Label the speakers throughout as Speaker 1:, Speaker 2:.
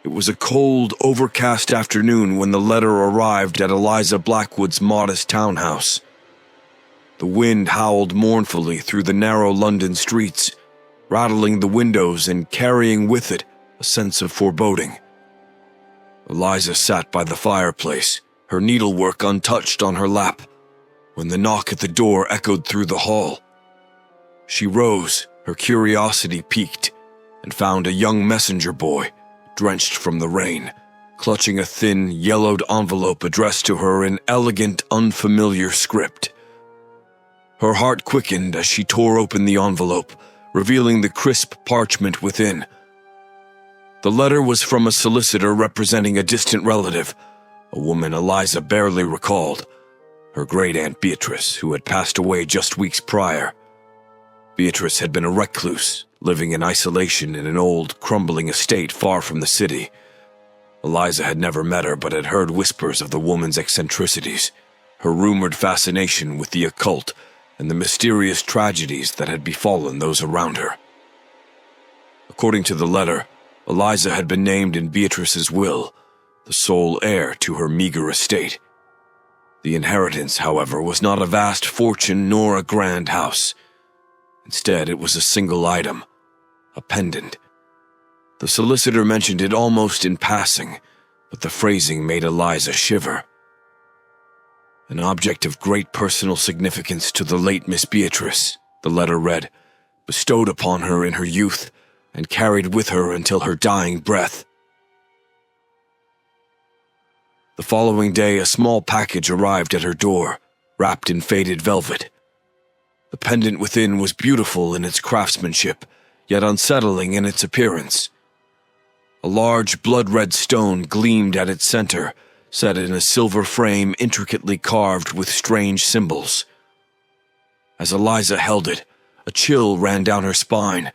Speaker 1: It was a cold, overcast afternoon when the letter arrived at Eliza Blackwood's modest townhouse. The wind howled mournfully through the narrow London streets, rattling the windows and carrying with it a sense of foreboding. Eliza sat by the fireplace, her needlework untouched on her lap, when the knock at the door echoed through the hall. She rose, her curiosity piqued, and found a young messenger boy, drenched from the rain, clutching a thin, yellowed envelope addressed to her in elegant, unfamiliar script. Her heart quickened as she tore open the envelope, revealing the crisp parchment within. The letter was from a solicitor representing a distant relative, a woman Eliza barely recalled, her great-aunt Beatrice, who had passed away just weeks prior. Beatrice had been a recluse, living in isolation in an old, crumbling estate far from the city. Eliza had never met her but had heard whispers of the woman's eccentricities, her rumored fascination with the occult, and the mysterious tragedies that had befallen those around her. According to the letter, Eliza had been named in Beatrice's will, the sole heir to her meager estate. The inheritance, however, was not a vast fortune nor a grand house. Instead, it was a single item, a pendant. The solicitor mentioned it almost in passing, but the phrasing made Eliza shiver. An object of great personal significance to the late Miss Beatrice, the letter read, bestowed upon her in her youth, and carried with her until her dying breath. The following day, a small package arrived at her door, wrapped in faded velvet. The pendant within was beautiful in its craftsmanship, yet unsettling in its appearance. A large blood-red stone gleamed at its center, set in a silver frame intricately carved with strange symbols. As Eliza held it, a chill ran down her spine,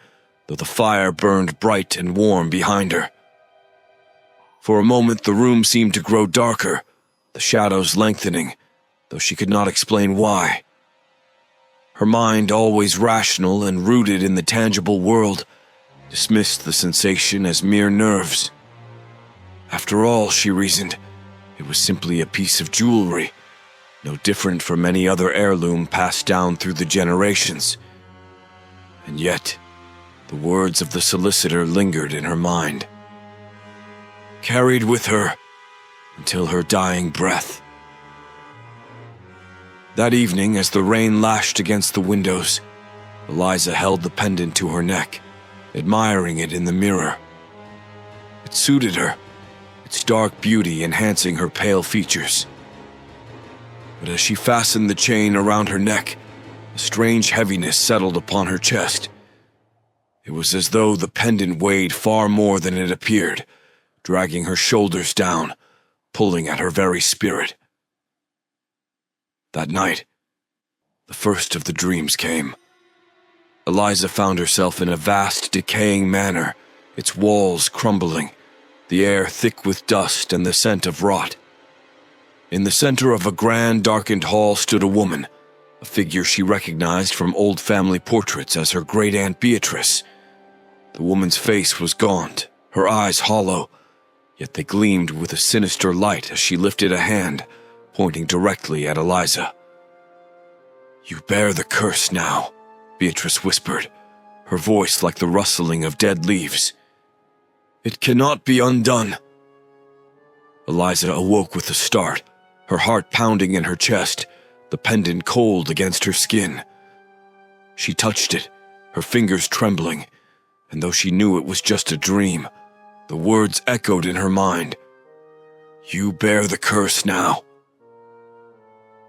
Speaker 1: though the fire burned bright and warm behind her. For a moment the room seemed to grow darker, the shadows lengthening, though she could not explain why. Her mind, always rational and rooted in the tangible world, dismissed the sensation as mere nerves. After all, she reasoned, it was simply a piece of jewelry, no different from any other heirloom passed down through the generations. And yet, the words of the solicitor lingered in her mind. Carried with her until her dying breath. That evening, as the rain lashed against the windows, Eliza held the pendant to her neck, admiring it in the mirror. It suited her, its dark beauty enhancing her pale features. But as she fastened the chain around her neck, a strange heaviness settled upon her chest. It was as though the pendant weighed far more than it appeared, dragging her shoulders down, pulling at her very spirit. That night, the first of the dreams came. Eliza found herself in a vast, decaying manor, its walls crumbling, the air thick with dust and the scent of rot. In the center of a grand, darkened hall stood a woman, a figure she recognized from old family portraits as her great-aunt Beatrice. The woman's face was gaunt, her eyes hollow, yet they gleamed with a sinister light as she lifted a hand, pointing directly at Eliza. "You bear the curse now," Beatrice whispered, her voice like the rustling of dead leaves. "It cannot be undone." Eliza awoke with a start, her heart pounding in her chest, the pendant cold against her skin. She touched it, her fingers trembling, and though she knew it was just a dream, the words echoed in her mind. "You bear the curse now."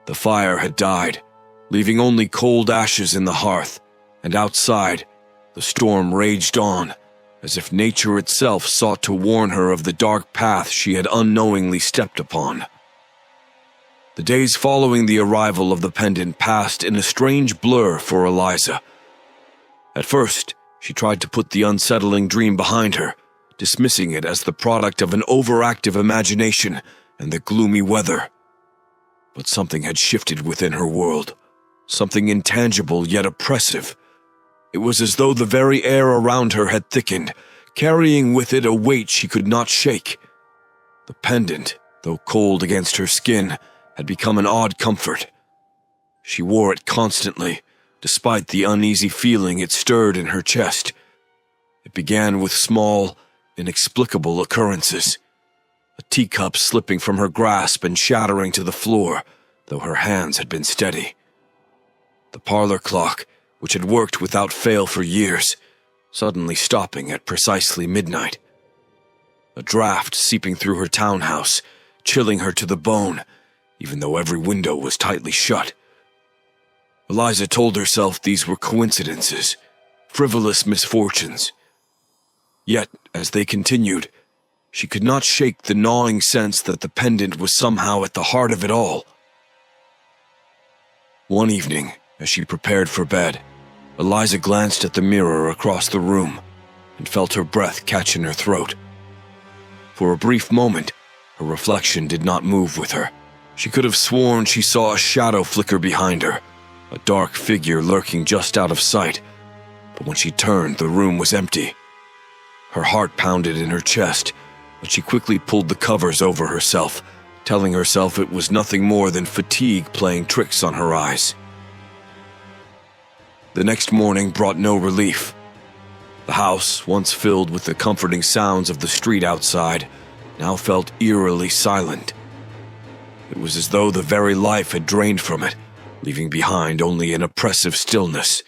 Speaker 1: The fire had died, leaving only cold ashes in the hearth, and outside, the storm raged on, as if nature itself sought to warn her of the dark path she had unknowingly stepped upon. The days following the arrival of the pendant passed in a strange blur for Eliza. At first, she tried to put the unsettling dream behind her, dismissing it as the product of an overactive imagination and the gloomy weather. But something had shifted within her world, something intangible yet oppressive. It was as though the very air around her had thickened, carrying with it a weight she could not shake. The pendant, though cold against her skin, had become an odd comfort. She wore it constantly, despite the uneasy feeling it stirred in her chest. It began with small, inexplicable occurrences. A teacup slipping from her grasp and shattering to the floor, though her hands had been steady. The parlor clock, which had worked without fail for years, suddenly stopping at precisely midnight. A draft seeping through her townhouse, chilling her to the bone, even though every window was tightly shut. Eliza told herself these were coincidences, frivolous misfortunes. Yet, as they continued, she could not shake the gnawing sense that the pendant was somehow at the heart of it all. One evening, as she prepared for bed, Eliza glanced at the mirror across the room and felt her breath catch in her throat. For a brief moment, her reflection did not move with her. She could have sworn she saw a shadow flicker behind her, a dark figure lurking just out of sight, but when she turned, the room was empty. Her heart pounded in her chest, but she quickly pulled the covers over herself, telling herself it was nothing more than fatigue playing tricks on her eyes. The next morning brought no relief. The house, once filled with the comforting sounds of the street outside, now felt eerily silent. It was as though the very life had drained from it, leaving behind only an oppressive stillness.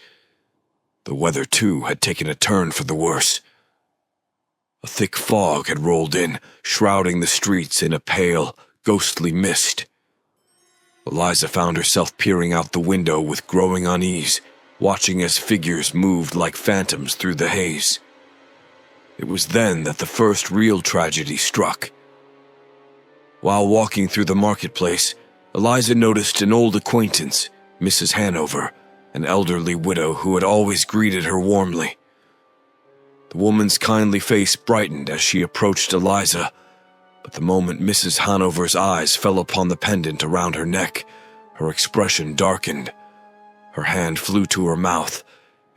Speaker 1: The weather, too, had taken a turn for the worse. A thick fog had rolled in, shrouding the streets in a pale, ghostly mist. Eliza found herself peering out the window with growing unease, watching as figures moved like phantoms through the haze. It was then that the first real tragedy struck. While walking through the marketplace, Eliza noticed an old acquaintance, Mrs. Hanover, an elderly widow who had always greeted her warmly. The woman's kindly face brightened as she approached Eliza, but the moment Mrs. Hanover's eyes fell upon the pendant around her neck, her expression darkened. Her hand flew to her mouth,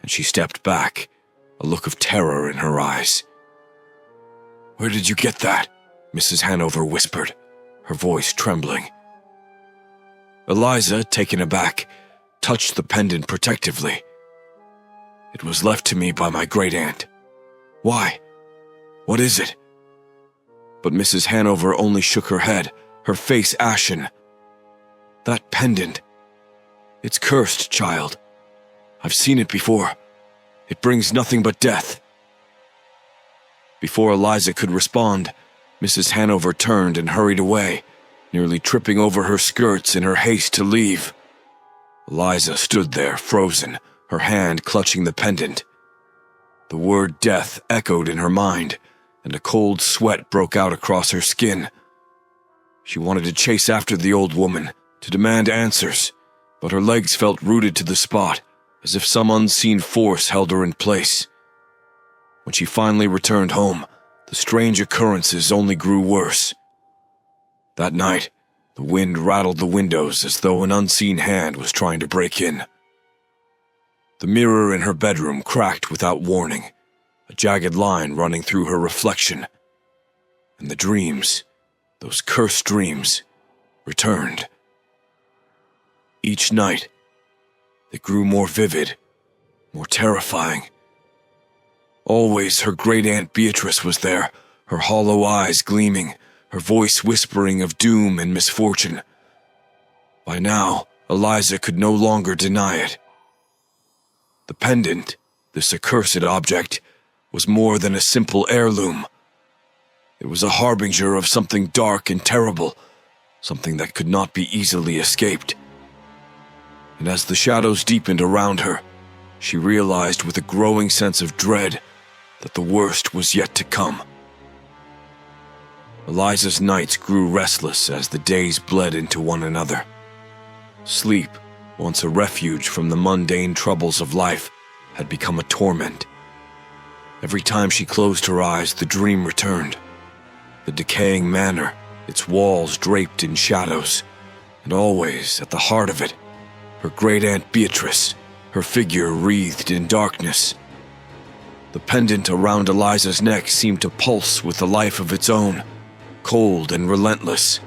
Speaker 1: and she stepped back, a look of terror in her eyes. "Where did you get that?" Mrs. Hanover whispered, her voice trembling. Eliza, taken aback, touched the pendant protectively. "It was left to me by my great-aunt." "Why? What is it?" But Mrs. Hanover only shook her head, her face ashen. "That pendant. It's cursed, child. I've seen it before. It brings nothing but death." Before Eliza could respond, Mrs. Hanover turned and hurried away, nearly tripping over her skirts in her haste to leave. Eliza stood there, frozen, her hand clutching the pendant. The word death echoed in her mind, and a cold sweat broke out across her skin. She wanted to chase after the old woman, to demand answers, but her legs felt rooted to the spot, as if some unseen force held her in place. When she finally returned home, the strange occurrences only grew worse. That night, the wind rattled the windows as though an unseen hand was trying to break in. The mirror in her bedroom cracked without warning, a jagged line running through her reflection. And the dreams, those cursed dreams, returned. Each night, they grew more vivid, more terrifying. Always her great-aunt Beatrice was there, her hollow eyes gleaming, her voice whispering of doom and misfortune. By now, Eliza could no longer deny it. The pendant, this accursed object, was more than a simple heirloom. It was a harbinger of something dark and terrible, something that could not be easily escaped. And as the shadows deepened around her, she realized with a growing sense of dread that the worst was yet to come. Eliza's nights grew restless as the days bled into one another. Sleep, once a refuge from the mundane troubles of life, had become a torment. Every time she closed her eyes, the dream returned. The decaying manor, its walls draped in shadows, and always, at the heart of it, her great-aunt Beatrice, her figure wreathed in darkness. The pendant around Eliza's neck seemed to pulse with a life of its own, cold and relentless.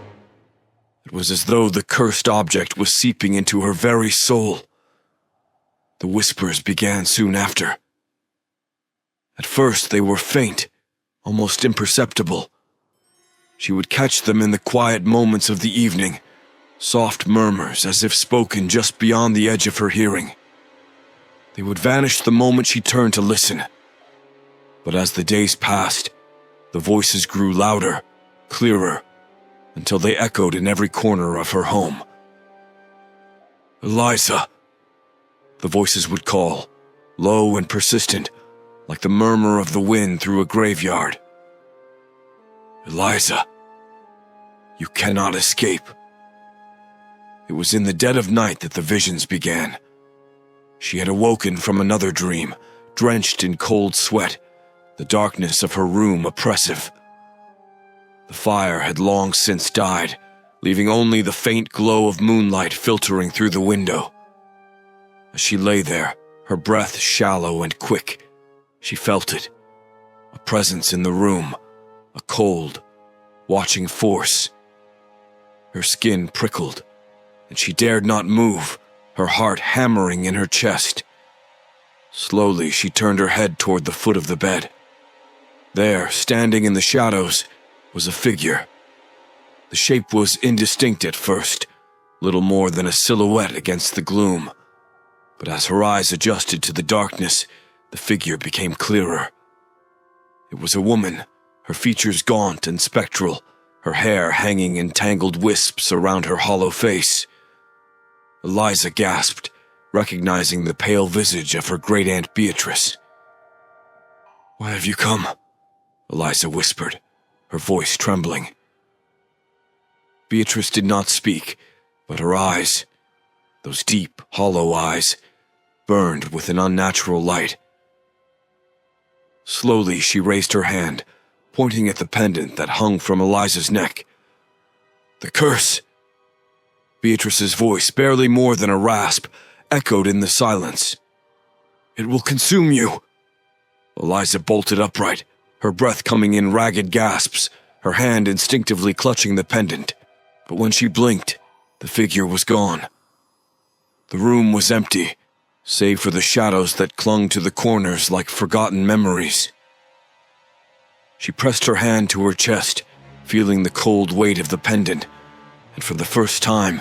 Speaker 1: It was as though the cursed object was seeping into her very soul. The whispers began soon after. At first they were faint, almost imperceptible. She would catch them in the quiet moments of the evening, soft murmurs as if spoken just beyond the edge of her hearing. They would vanish the moment she turned to listen. But as the days passed, the voices grew louder, clearer, until they echoed in every corner of her home. "Eliza," the voices would call, low and persistent, like the murmur of the wind through a graveyard. "Eliza, you cannot escape." It was in the dead of night that the visions began. She had awoken from another dream, drenched in cold sweat, the darkness of her room oppressive. The fire had long since died, leaving only the faint glow of moonlight filtering through the window. As she lay there, her breath shallow and quick, she felt it, a presence in the room, a cold, watching force. Her skin prickled, and she dared not move, her heart hammering in her chest. Slowly, she turned her head toward the foot of the bed. There, standing in the shadows, was a figure. The shape was indistinct at first, little more than a silhouette against the gloom. But as her eyes adjusted to the darkness, the figure became clearer. It was a woman, her features gaunt and spectral, her hair hanging in tangled wisps around her hollow face. Eliza gasped, recognizing the pale visage of her great-aunt Beatrice. "Why have you come?" Eliza whispered, her voice trembling. Beatrice did not speak, but her eyes, those deep, hollow eyes, burned with an unnatural light. Slowly she raised her hand, pointing at the pendant that hung from Eliza's neck. "The curse!" Beatrice's voice, barely more than a rasp, echoed in the silence. "It will consume you!" Eliza bolted upright, her breath coming in ragged gasps, her hand instinctively clutching the pendant. But when she blinked, the figure was gone. The room was empty, save for the shadows that clung to the corners like forgotten memories. She pressed her hand to her chest, feeling the cold weight of the pendant, and for the first time,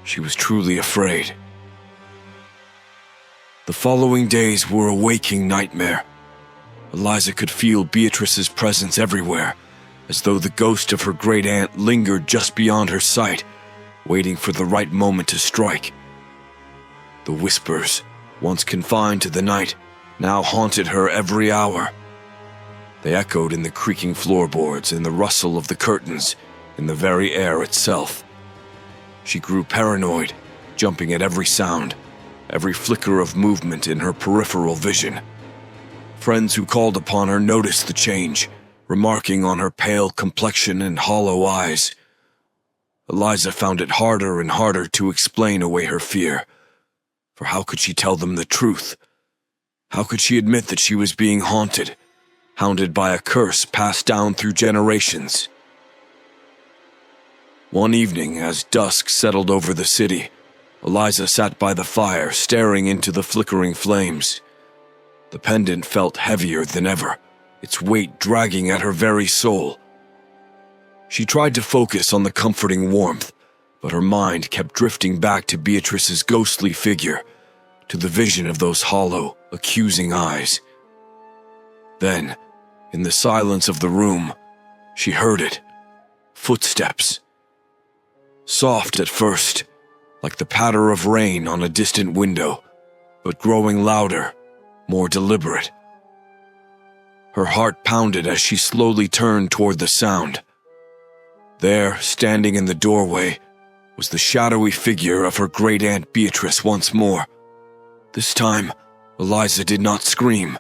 Speaker 1: she was truly afraid. The following days were a waking nightmare. Eliza could feel Beatrice's presence everywhere, as though the ghost of her great-aunt lingered just beyond her sight, waiting for the right moment to strike. The whispers, once confined to the night, now haunted her every hour. They echoed in the creaking floorboards, in the rustle of the curtains, in the very air itself. She grew paranoid, jumping at every sound, every flicker of movement in her peripheral vision. Friends who called upon her noticed the change, remarking on her pale complexion and hollow eyes. Eliza found it harder and harder to explain away her fear. For how could she tell them the truth? How could she admit that she was being haunted, hounded by a curse passed down through generations? One evening, as dusk settled over the city, Eliza sat by the fire, staring into the flickering flames. The pendant felt heavier than ever, its weight dragging at her very soul. She tried to focus on the comforting warmth, but her mind kept drifting back to Beatrice's ghostly figure, to the vision of those hollow, accusing eyes. Then, in the silence of the room, she heard it. Footsteps. Soft at first, like the patter of rain on a distant window, but growing louder, more deliberate. Her heart pounded as she slowly turned toward the sound. There, standing in the doorway, was the shadowy figure of her great-aunt Beatrice once more. This time, Eliza did not scream.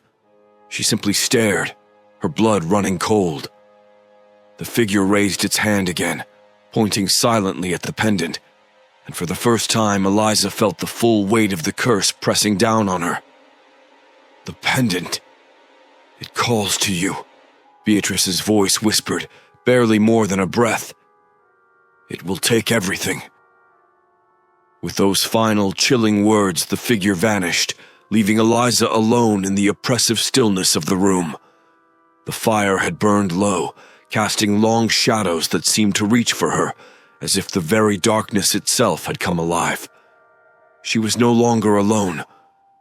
Speaker 1: She simply stared, her blood running cold. The figure raised its hand again, pointing silently at the pendant, and for the first time Eliza felt the full weight of the curse pressing down on her. The pendant. It calls to you, Beatrice's voice whispered, barely more than a breath. It will take everything. With those final, chilling words, the figure vanished, leaving Eliza alone in the oppressive stillness of the room. The fire had burned low, casting long shadows that seemed to reach for her, as if the very darkness itself had come alive. She was no longer alone.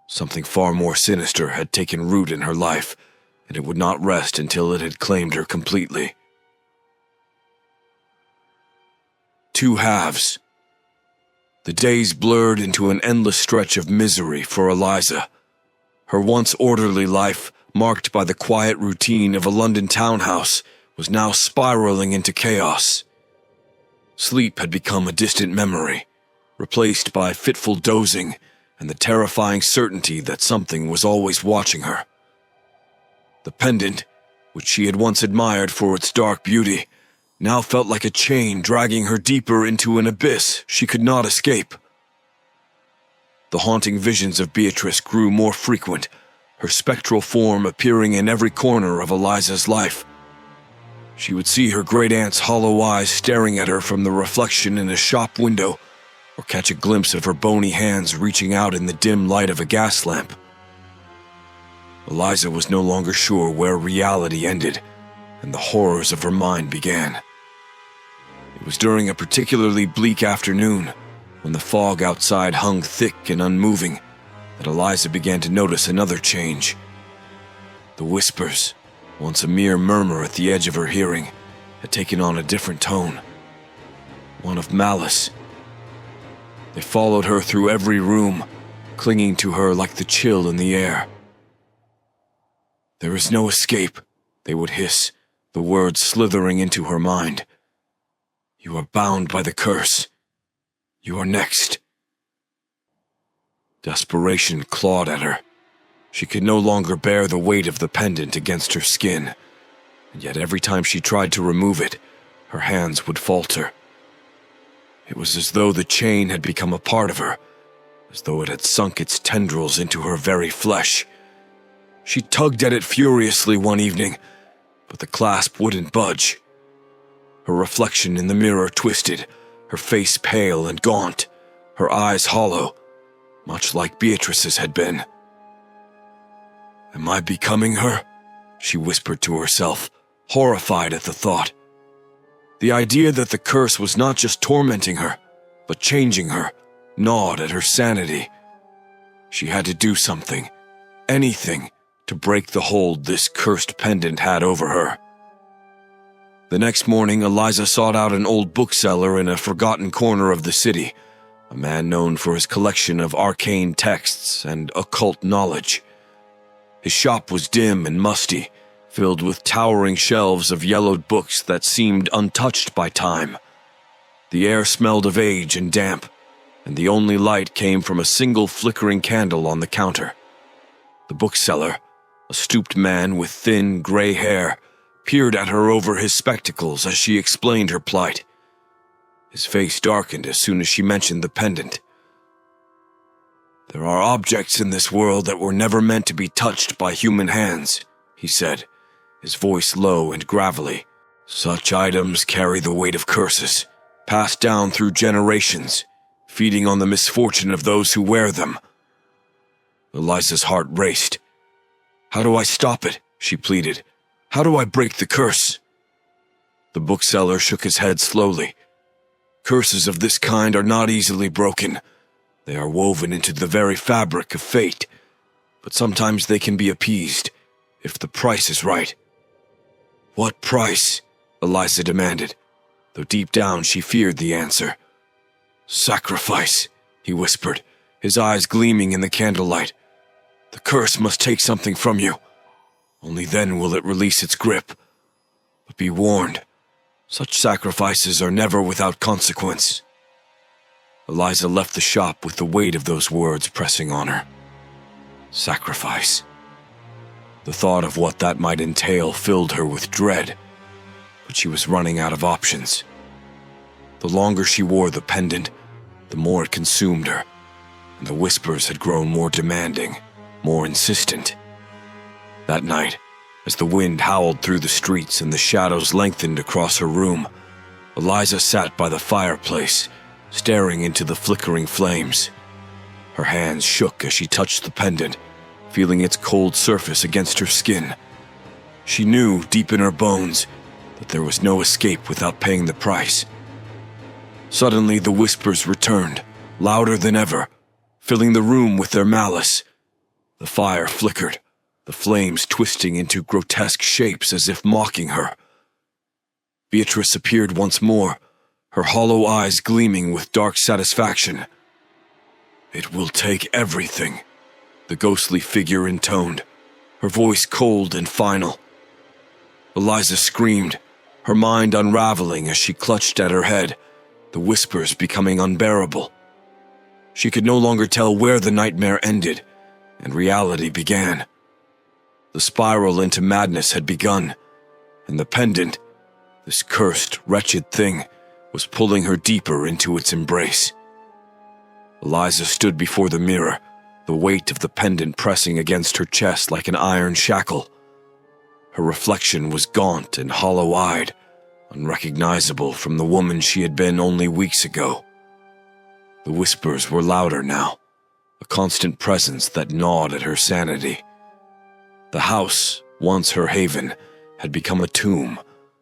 Speaker 1: Something far more sinister had taken root in her life, and it would not rest until it had claimed her completely. Two halves. The days blurred into an endless stretch of misery for Eliza. Her once orderly life, marked by the quiet routine of a London townhouse, was now spiraling into chaos. Sleep had become a distant memory, replaced by fitful dozing and the terrifying certainty that something was always watching her. The pendant, which she had once admired for its dark beauty, now felt like a chain dragging her deeper into an abyss she could not escape. The haunting visions of Beatrice grew more frequent, her spectral form appearing in every corner of Eliza's life. She would see her great-aunt's hollow eyes staring at her from the reflection in a shop window, or catch a glimpse of her bony hands reaching out in the dim light of a gas lamp. Eliza was no longer sure where reality ended, and the horrors of her mind began. It was during a particularly bleak afternoon, when the fog outside hung thick and unmoving, that Eliza began to notice another change. The whispers, once a mere murmur at the edge of her hearing, had taken on a different tone, one of malice. They followed her through every room, clinging to her like the chill in the air. "There is no escape," they would hiss, the words slithering into her mind. "You are bound by the curse. You are next." Desperation clawed at her. She could no longer bear the weight of the pendant against her skin, and yet every time she tried to remove it, her hands would falter. It was as though the chain had become a part of her, as though it had sunk its tendrils into her very flesh. She tugged at it furiously one evening, but the clasp wouldn't budge. Her reflection in the mirror twisted, her face pale and gaunt, her eyes hollow, much like Beatrice's had been. "Am I becoming her?" she whispered to herself, horrified at the thought. The idea that the curse was not just tormenting her, but changing her, gnawed at her sanity. She had to do something, anything, to break the hold this cursed pendant had over her. The next morning, Eliza sought out an old bookseller in a forgotten corner of the city, a man known for his collection of arcane texts and occult knowledge. His shop was dim and musty, filled with towering shelves of yellowed books that seemed untouched by time. The air smelled of age and damp, and the only light came from a single flickering candle on the counter. The bookseller, a stooped man with thin, gray hair, peered at her over his spectacles as she explained her plight. His face darkened as soon as she mentioned the pendant. "There are objects in this world that were never meant to be touched by human hands," he said, his voice low and gravelly. "Such items carry the weight of curses, passed down through generations, feeding on the misfortune of those who wear them." Eliza's heart raced. "How do I stop it?" she pleaded. "How do I break the curse?" The bookseller shook his head slowly. "Curses of this kind are not easily broken. They are woven into the very fabric of fate, but sometimes they can be appeased, if the price is right." "What price?" Eliza demanded, though deep down she feared the answer. "Sacrifice," he whispered, his eyes gleaming in the candlelight. "The curse must take something from you. Only then will it release its grip. But be warned, such sacrifices are never without consequence." Eliza left the shop with the weight of those words pressing on her. Sacrifice. The thought of what that might entail filled her with dread, but she was running out of options. The longer she wore the pendant, the more it consumed her, and the whispers had grown more demanding, more insistent. That night, As the wind howled through the streets and the shadows lengthened across her room, Eliza sat by the fireplace, staring into the flickering flames. Her hands shook as she touched the pendant, feeling its cold surface against her skin. She knew, deep in her bones, that there was no escape without paying the price. Suddenly, the whispers returned, louder than ever, filling the room with their malice. The fire flickered, the flames twisting into grotesque shapes as if mocking her. Beatrice appeared once more, her hollow eyes gleaming with dark satisfaction. "It will take everything," the ghostly figure intoned, her voice cold and final. Eliza screamed, her mind unraveling as she clutched at her head, the whispers becoming unbearable. She could no longer tell where the nightmare ended, and reality began. The spiral into madness had begun, and the pendant, this cursed, wretched thing, was pulling her deeper into its embrace. Eliza stood before the mirror, the weight of the pendant pressing against her chest like an iron shackle. Her reflection was gaunt and hollow-eyed, unrecognizable from the woman she had been only weeks ago. The whispers were louder now, a constant presence that gnawed at her sanity. The house, once her haven, had become a tomb,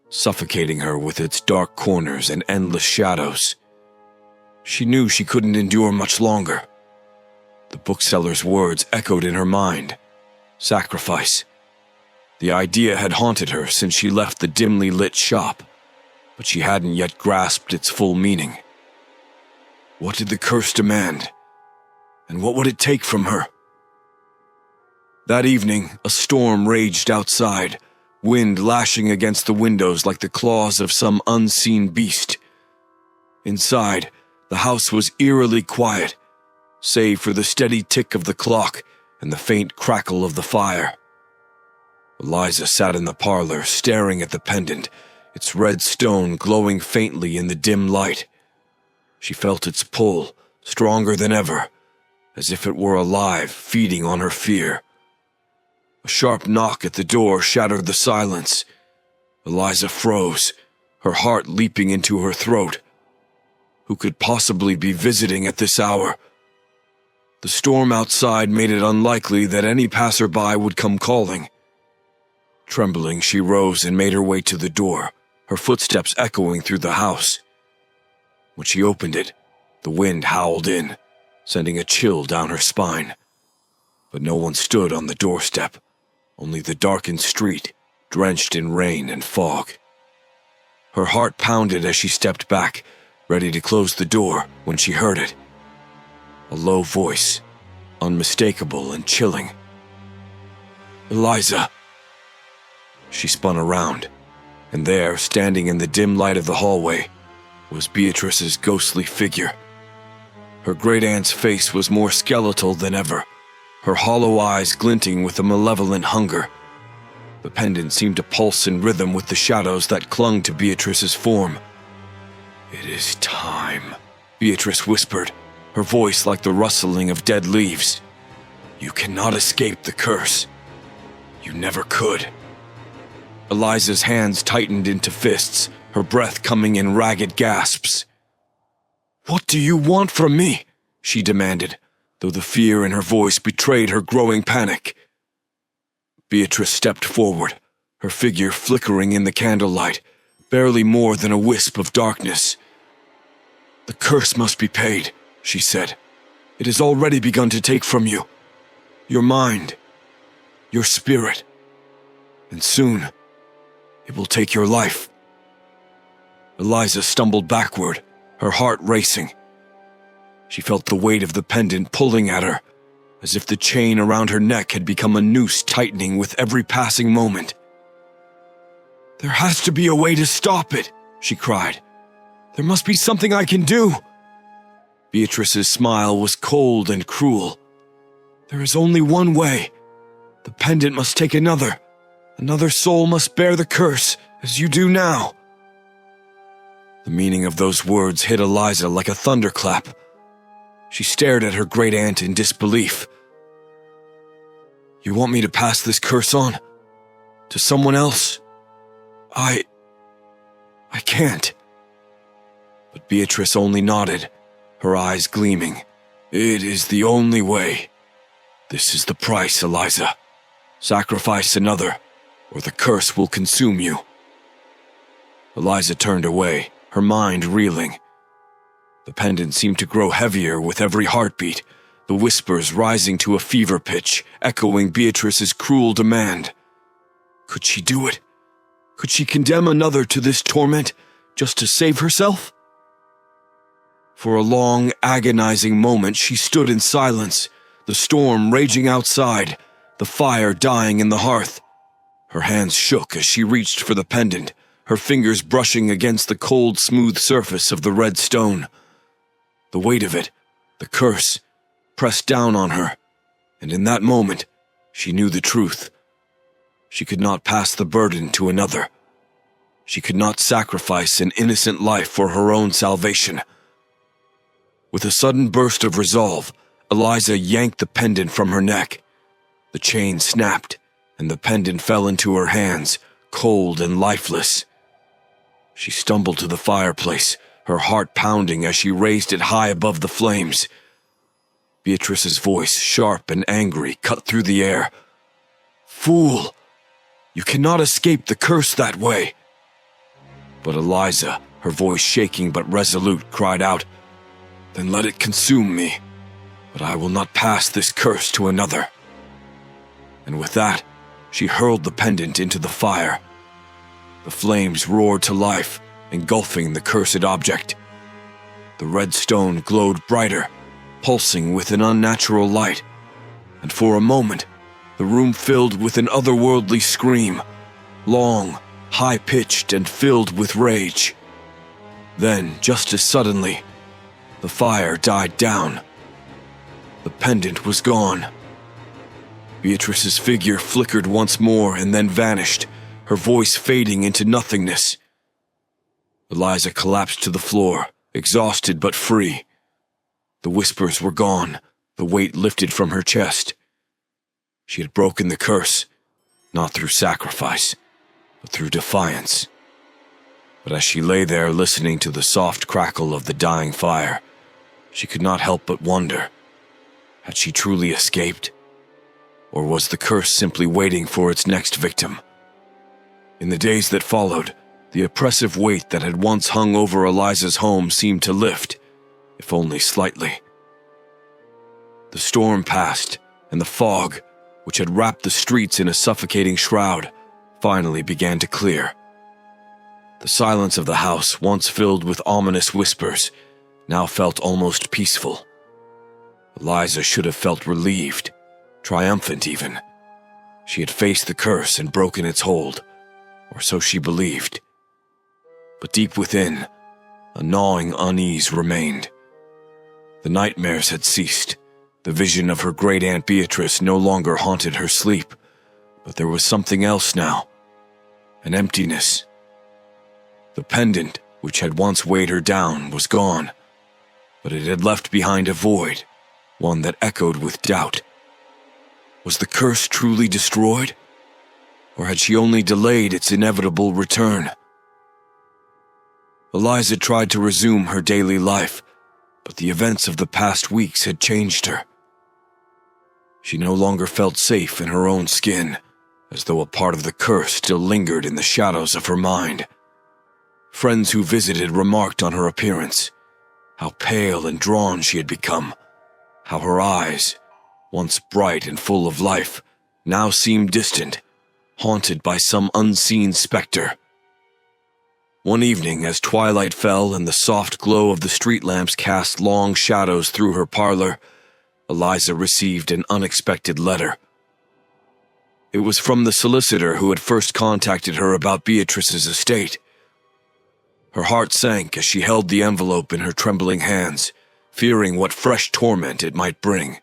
Speaker 1: suffocating her with its dark corners and endless shadows. She knew she couldn't endure much longer. The bookseller's words echoed in her mind. Sacrifice. The idea had haunted her since she left the dimly lit shop, but she hadn't yet grasped its full meaning. What did the curse demand? And what would it take from her? That evening, a storm raged outside, wind lashing against the windows like the claws of some unseen beast. Inside, the house was eerily quiet, save for the steady tick of the clock and the faint crackle of the fire. Eliza sat in the parlor, staring at the pendant, its red stone glowing faintly in the dim light. She felt its pull, stronger than ever, as if it were alive, feeding on her fear. A sharp knock at the door shattered the silence. Eliza froze, her heart leaping into her throat. Who could possibly be visiting at this hour? The storm outside made it unlikely that any passerby would come calling. Trembling, she rose and made her way to the door, her footsteps echoing through the house. When she opened it, the wind howled in, sending a chill down her spine. But no one stood on the doorstep, only the darkened street, drenched in rain and fog. Her heart pounded as she stepped back, ready to close the door when she heard it. A low voice, unmistakable and chilling. "Eliza." She spun around, and there, standing in the dim light of the hallway, was Beatrice's ghostly figure. Her great-aunt's face was more skeletal than ever, her hollow eyes glinting with a malevolent hunger. The pendant seemed to pulse in rhythm with the shadows that clung to Beatrice's form. "It is time," Beatrice whispered, her voice like the rustling of dead leaves. "You cannot escape the curse. You never could." Eliza's hands tightened into fists, her breath coming in ragged gasps. "What do you want from me?" she demanded, though the fear in her voice betrayed her growing panic. Beatrice stepped forward, her figure flickering in the candlelight, barely more than a wisp of darkness. "The curse must be paid," she said. "It has already begun to take from you. Your mind, your spirit, and soon it will take your life." Eliza stumbled backward, her heart racing. She felt the weight of the pendant pulling at her, as if the chain around her neck had become a noose tightening with every passing moment. "There has to be a way to stop it," she cried. "There must be something I can do." Beatrice's smile was cold and cruel. "There is only one way. The pendant must take another. Another soul must bear the curse, as you do now." The meaning of those words hit Eliza like a thunderclap. She stared at her great-aunt in disbelief. "You want me to pass this curse on? To someone else? I can't. But Beatrice only nodded, her eyes gleaming. It is the only way. This is the price, Eliza. Sacrifice another, or the curse will consume you. Eliza turned away, her mind reeling. The pendant seemed to grow heavier with every heartbeat, the whispers rising to a fever pitch, echoing Beatrice's cruel demand. Could she do it? Could she condemn another to this torment just to save herself? For a long, agonizing moment she stood in silence, the storm raging outside, the fire dying in the hearth. Her hands shook as she reached for the pendant, her fingers brushing against the cold, smooth surface of the red stone. The weight of it, the curse, pressed down on her, and in that moment, she knew the truth. She could not pass the burden to another. She could not sacrifice an innocent life for her own salvation. With a sudden burst of resolve, Eliza yanked the pendant from her neck. The chain snapped, and the pendant fell into her hands, cold and lifeless. She stumbled to the fireplace, her heart pounding as she raised it high above the flames. Beatrice's voice, sharp and angry, cut through the air. Fool! You cannot escape the curse that way. But Eliza, her voice shaking but resolute, cried out, Then let it consume me, but I will not pass this curse to another. And with that, she hurled the pendant into the fire. The flames roared to life, engulfing the cursed object. The red stone glowed brighter, pulsing with an unnatural light, and for a moment, the room filled with an otherworldly scream, long, high-pitched and filled with rage. Then, just as suddenly, the fire died down. The pendant was gone. Beatrice's figure flickered once more and then vanished, her voice fading into nothingness. Eliza collapsed to the floor, exhausted but free. The whispers were gone, the weight lifted from her chest. She had broken the curse, not through sacrifice, but through defiance. But as she lay there listening to the soft crackle of the dying fire, she could not help but wonder, had she truly escaped? Or was the curse simply waiting for its next victim? In the days that followed, the oppressive weight that had once hung over Eliza's home seemed to lift, if only slightly. The storm passed, and the fog, which had wrapped the streets in a suffocating shroud, finally began to clear. The silence of the house, once filled with ominous whispers, now felt almost peaceful. Eliza should have felt relieved, triumphant even. She had faced the curse and broken its hold, or so she believed. But deep within, a gnawing unease remained. The nightmares had ceased. The vision of her great-aunt Beatrice no longer haunted her sleep, but there was something else now, an emptiness. The pendant, which had once weighed her down, was gone, but it had left behind a void, one that echoed with doubt. Was the curse truly destroyed, or had she only delayed its inevitable return? Eliza tried to resume her daily life, but the events of the past weeks had changed her. She no longer felt safe in her own skin, as though a part of the curse still lingered in the shadows of her mind. Friends who visited remarked on her appearance, how pale and drawn she had become, how her eyes, once bright and full of life, now seemed distant, haunted by some unseen specter. One evening, as twilight fell and the soft glow of the street lamps cast long shadows through her parlor, Eliza received an unexpected letter. It was from the solicitor who had first contacted her about Beatrice's estate. Her heart sank as she held the envelope in her trembling hands, fearing what fresh torment it might bring.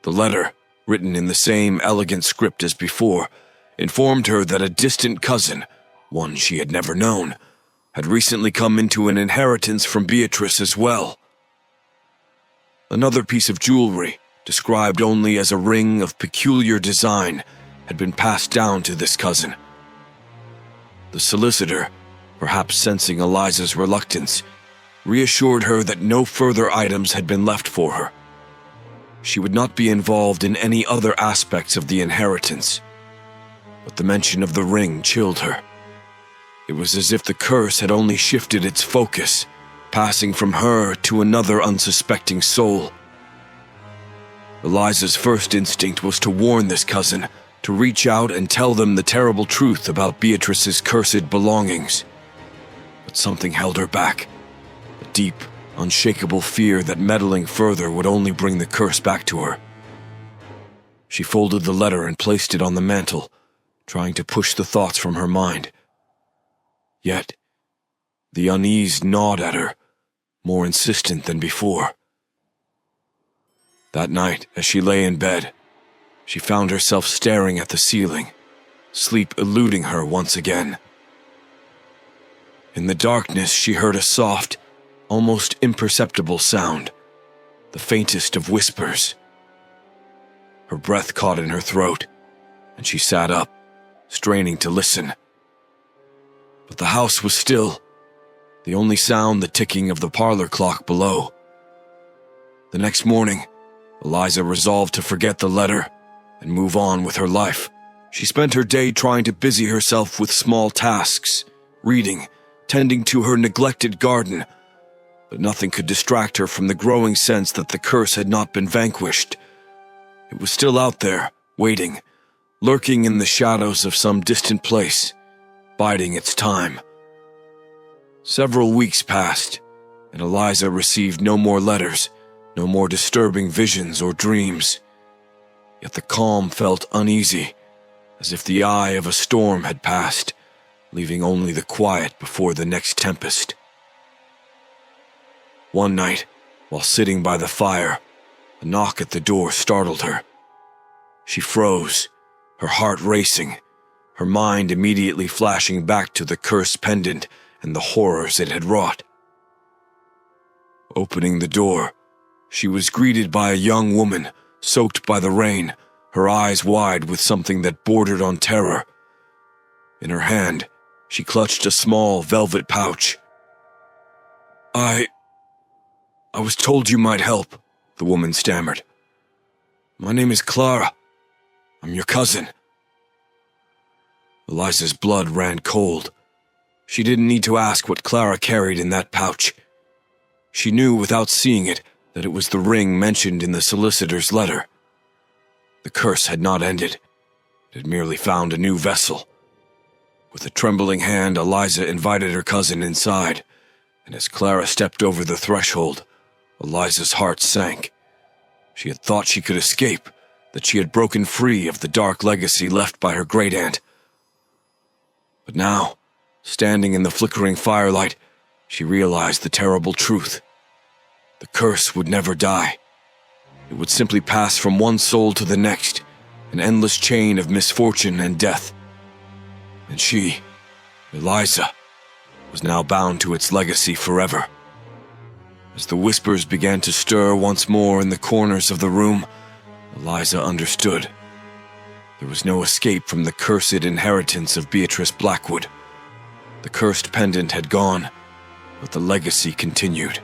Speaker 1: The letter, written in the same elegant script as before, informed her that a distant cousin, one she had never known, had recently come into an inheritance from Beatrice as well. Another piece of jewelry, described only as a ring of peculiar design, had been passed down to this cousin. The solicitor, perhaps sensing Eliza's reluctance, reassured her that no further items had been left for her. She would not be involved in any other aspects of the inheritance, but the mention of the ring chilled her. It was as if the curse had only shifted its focus, passing from her to another unsuspecting soul. Eliza's first instinct was to warn this cousin, to reach out and tell them the terrible truth about Beatrice's cursed belongings. But something held her back, a deep, unshakable fear that meddling further would only bring the curse back to her. She folded the letter and placed it on the mantel, trying to push the thoughts from her mind. Yet, the unease gnawed at her, more insistent than before. That night, as she lay in bed, she found herself staring at the ceiling, sleep eluding her once again. In the darkness, she heard a soft, almost imperceptible sound, the faintest of whispers. Her breath caught in her throat, and she sat up, straining to listen. But the house was still, the only sound the ticking of the parlor clock below. The next morning, Eliza resolved to forget the letter and move on with her life. She spent her day trying to busy herself with small tasks, reading, tending to her neglected garden, but nothing could distract her from the growing sense that the curse had not been vanquished. It was still out there, waiting, lurking in the shadows of some distant place, biding its time. Several weeks passed, and Eliza received no more letters, no more disturbing visions or dreams. Yet the calm felt uneasy, as if the eye of a storm had passed, leaving only the quiet before the next tempest. One night, while sitting by the fire, a knock at the door startled her. She froze, her heart racing, her mind immediately flashing back to the cursed pendant and the horrors it had wrought. Opening the door, she was greeted by a young woman, soaked by the rain, her eyes wide with something that bordered on terror. In her hand, she clutched a small velvet pouch. I was told you might help, the woman stammered. My name is Clara. I'm your cousin. Eliza's blood ran cold. She didn't need to ask what Clara carried in that pouch. She knew without seeing it that it was the ring mentioned in the solicitor's letter. The curse had not ended. It had merely found a new vessel. With a trembling hand, Eliza invited her cousin inside, and as Clara stepped over the threshold, Eliza's heart sank. She had thought she could escape, that she had broken free of the dark legacy left by her great-aunt. But now, standing in the flickering firelight, she realized the terrible truth. The curse would never die. It would simply pass from one soul to the next, an endless chain of misfortune and death. And she, Eliza, was now bound to its legacy forever. As the whispers began to stir once more in the corners of the room, Eliza understood. There was no escape from the cursed inheritance of Beatrice Blackwood. The cursed pendant had gone, but the legacy continued.